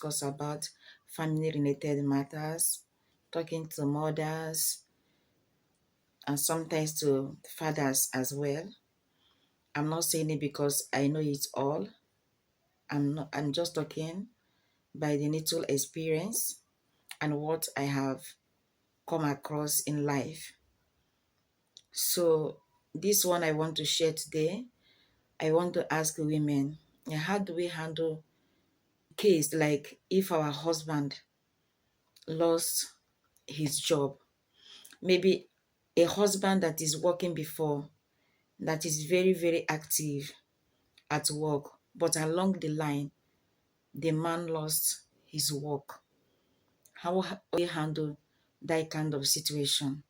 discuss about family related matters, talking to mothers and sometimes to fathers as well. I'm not saying it because I know it all. I'm just talking by the little experience and what I have come across in life. So this one I want to share today. I want to ask women, how do we handle case like if our husband lost his job? Maybe a husband that is working before, that is very, very active at work, but along the line, the man lost his work. How do we handle that kind of situation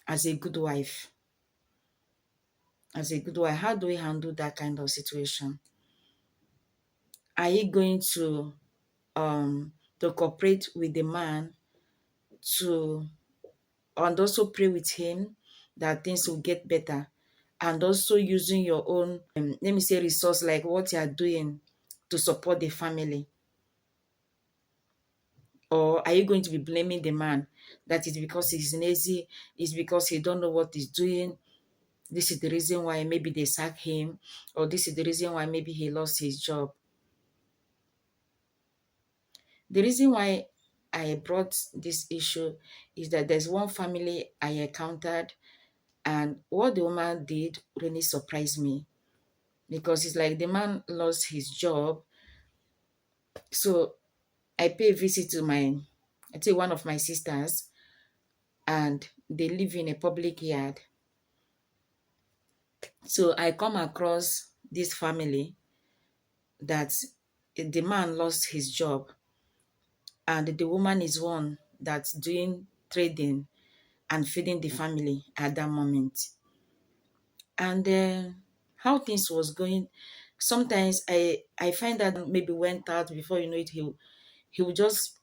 as a good wife? As a good wife, how do we handle that kind of situation? Are you going to cooperate with the man to and also pray with him that things will get better, and also using your own let me say resource like what you are doing to support the family? Or are you going to be blaming the man that is because he's lazy, is because he don't know what he's doing, this is the reason why maybe they sack him, or this is the reason why maybe he lost his job? The reason why I brought this issue is that there's one family I encountered, and what the woman did really surprised me, because it's like the man lost his job. So I pay a visit to I think one of my sisters, and they live in a public yard. So I come across this family that the man lost his job, and the woman is one that's doing trading and feeding the family at that moment. And how things was going, sometimes I find that maybe went out, before you know it, he will just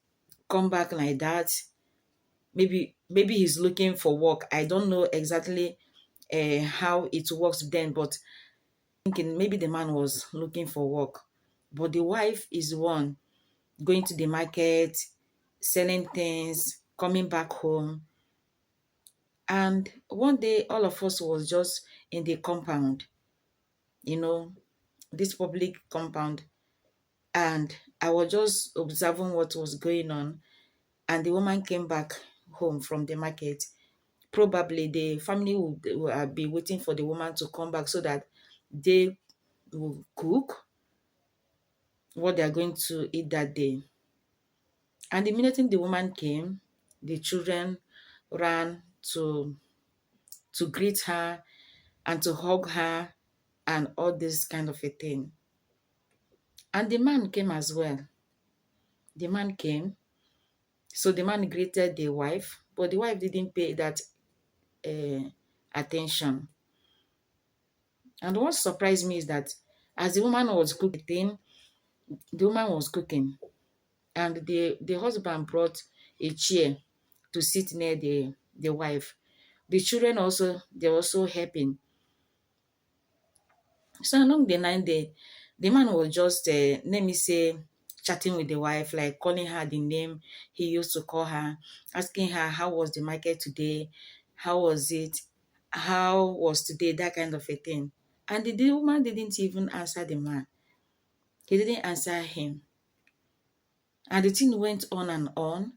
come back like that. Maybe he's looking for work. I don't know exactly how it works then, but thinking maybe the man was looking for work, but the wife is one going to the market, selling things, coming back home. And one day all of us was just in the compound, you know, this public compound, and I was just observing what was going on. And the woman came back home from the market. Probably the family will be waiting for the woman to come back so that they will cook what they are going to eat that day. And immediately the woman came, the children ran to greet her and to hug her and all this kind of a thing. And the man came as well. The man came. So the man greeted the wife, but the wife didn't pay that uh, attention. And what surprised me is that as the woman was cooking, the woman was cooking, and the husband brought a chair to sit near the wife. The children also, they're also helping. So along the line, the man was just, let me say, chatting with the wife, like calling her the name he used to call her, asking her how was the market today, how was it, how was today, that kind of a thing. And the woman didn't even answer the man. He didn't answer him. And the thing went on and on.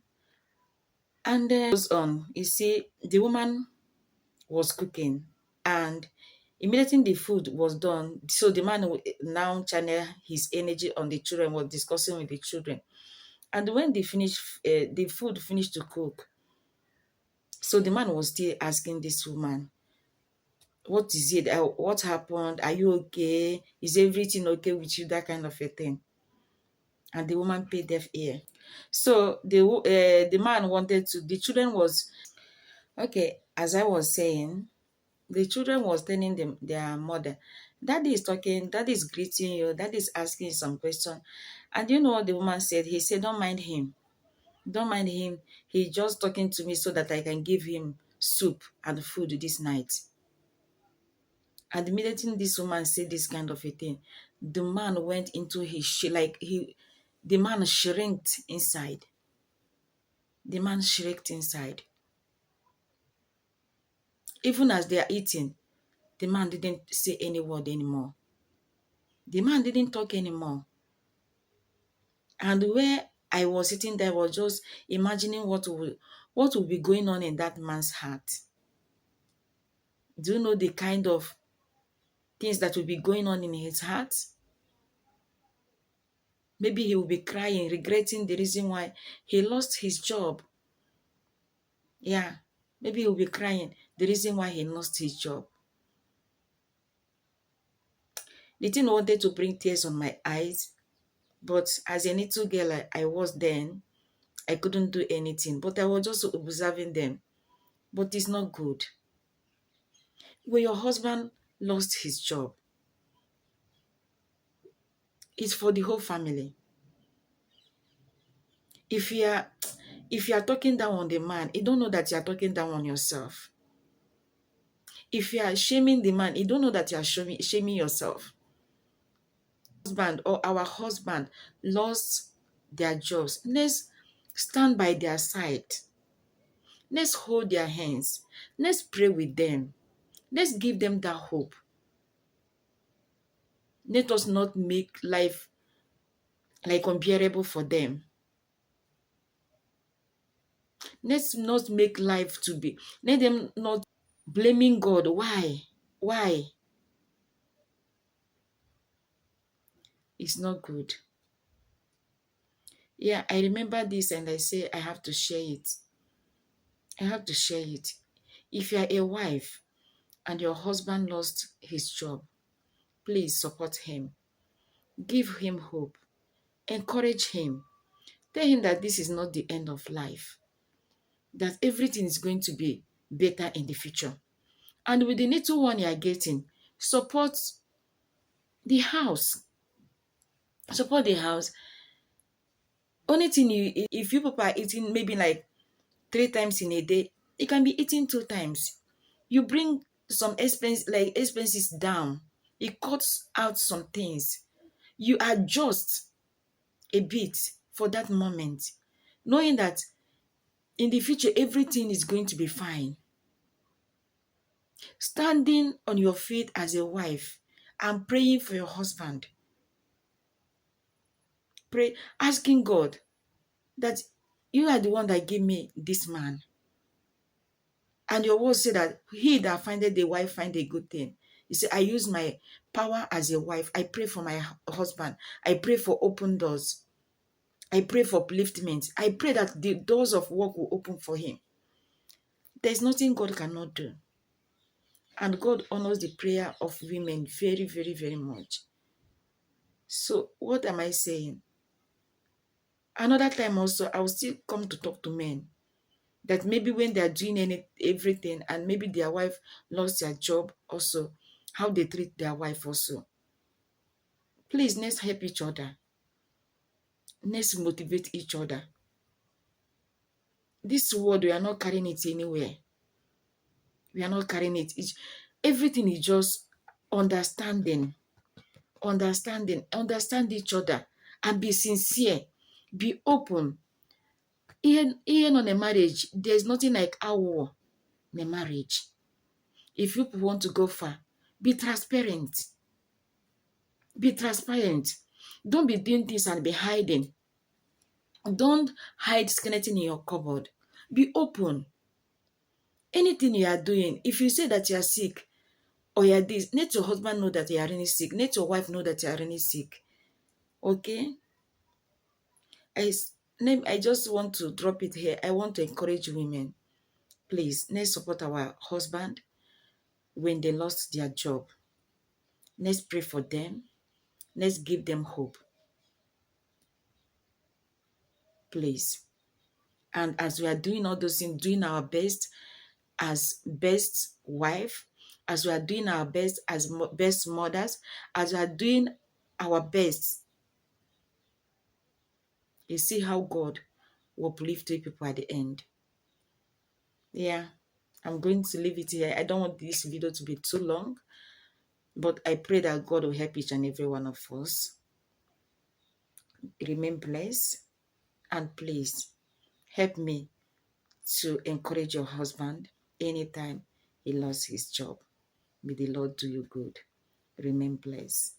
And then goes on. You see, the woman was cooking, and immediately the food was done, so the man would now channel his energy on the children, was discussing with the children. And when they finished, the food finished to cook, so the man was still asking this woman, what is it? What happened? Are you okay? Is everything okay with you? That kind of a thing. And the woman paid deaf ear. So the man wanted to, the children was, okay, as I was saying, the children was telling them their mother, daddy is talking, daddy is greeting you, daddy is asking some question. And you know what the woman said? He said, don't mind him. Don't mind him. He's just talking to me so that I can give him soup and food this night. And immediately this woman said this kind of a thing, the man went into his shit, like the man shrinked inside. The man shrieked inside. Even as they are eating, the man didn't say any word anymore. The man didn't talk anymore. And where I was sitting there, I was just imagining what will be going on in that man's heart. Do you know the kind of things that will be going on in his heart? Maybe he will be crying, regretting the reason why he lost his job. Yeah, maybe he will be crying the reason why he lost his job. The thing wanted to bring tears on my eyes, but as a little girl I was then, I couldn't do anything, but I was just observing them. But it's not good. When your husband lost his job, it's for the whole family. If you are talking down on the man, you don't know that you are talking down on yourself. If you are shaming the man, you don't know that you are shaming yourself. Husband or our husband lost their jobs, let's stand by their side. Let's hold their hands. Let's pray with them. Let's give them that hope. Let us not make life like unbearable for them. Let's not make life to be. Let them not blaming God. Why? Why? It's not good. Yeah, I remember this and I say I have to share it. I have to share it. If you are a wife and your husband lost his job, please support him. Give him hope. Encourage him. Tell him that this is not the end of life, that everything is going to be better in the future. And with the little one you are getting, support the house. Support the house. Only thing if you people are eating maybe like 3 times in a day, you can be eating 2 times. You bring some expenses down. It cuts out some things. You adjust a bit for that moment, knowing that in the future everything is going to be fine. Standing on your feet as a wife and praying for your husband. Pray, asking God that you are the one that gave me this man. And your word said that he that findeth a wife find a good thing. You say, I use my power as a wife. I pray for my husband. I pray for open doors. I pray for upliftment. I pray that the doors of work will open for him. There's nothing God cannot do. And God honors the prayer of women very, very, very much. So what am I saying? Another time also, I will still come to talk to men that maybe when they are doing everything and maybe their wife lost their job also, how they treat their wife also. Please, let's help each other. Let's motivate each other. This word, we are not carrying it anywhere. We are not carrying it. Everything is just understanding. Understand each other and be sincere. Be open. Even on a marriage, there's nothing like our in a marriage. If you want to go far, be transparent. Be transparent. Don't be doing things and be hiding. Don't hide skeleton in your cupboard. Be open. Anything you are doing, if you say that you are sick or you are this, let your husband know that you are really sick. Let your wife know that you are really sick. Okay? I just want to drop it here. I want to encourage women. Please, let's support our husband when they lost their job. Let's pray for them. Let's give them hope. Please. And as we are doing all those things, doing our best as best wife, as we are doing our best as best mothers, as we are doing our best, you see how God will uplift people at the end. Yeah, I'm going to leave it here. I don't want this video to be too long, but I pray that God will help each and every one of us. Remain blessed, and please help me to encourage your husband anytime he lost his job. May the Lord do you good. Remain blessed.